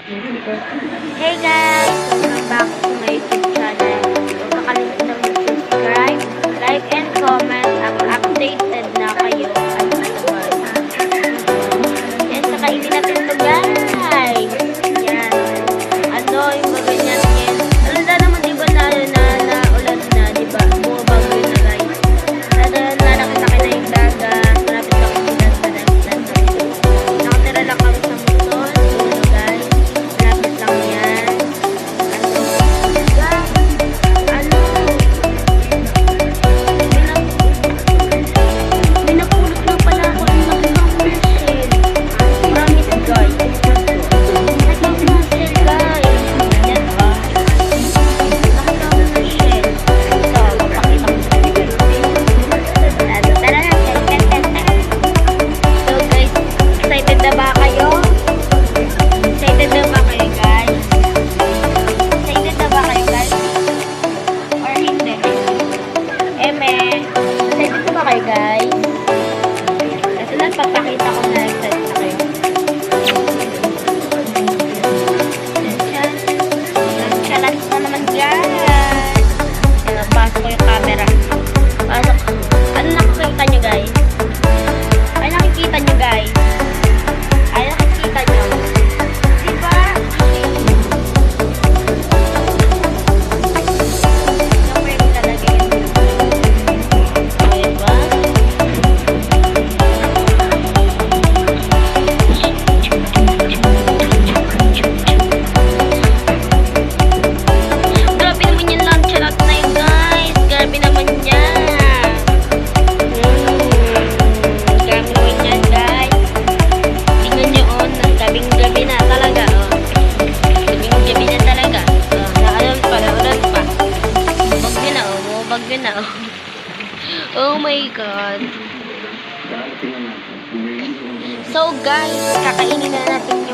Hey guys! Welcome back to my YouTube channel. Huwag makalimutan mag-subscribe, like, and comment. Updated na kayo. Yan, kakainin natin ito guys. Yan. Ano, yung ganyan yan. Alanda naman diba lalo na ulan na, diba? Bumabang yun na guys. Lalaki na yung dagat. Malapit na kami nakatira lang kami sa muson. Guys. Malapit lang yan. May napulot na pala ako ng nakikang musil. Promise guys. Nakikang musil guys. Yan ba? Nakikang musil. Ito, papakita ko sa guys. Tara na. So guys, excited na ba kayo? Excited na ba kayo guys? Excited na ba kayo guys? Or hindi? Excited na ba kayo guys? Ito lang, papakita ko na excited na kayo. Chalas na naman guys. Yan, pasok ko yung camera. Pasok. Ano nakikita nyo guys? Ay nakikita nyo guys? Ay nakikita nyo? Diba? Number talaga yun. Diba? Grabe naman yung lunch na yun guys. Grabe naman yan. Grabe naman yan guys. Tingnan nyo on. Gabing-gabi na talaga. Gabing-gabi na talaga. Naalam pa. Bagyo na bagyo na Oh my god. So guys, kakainin na natin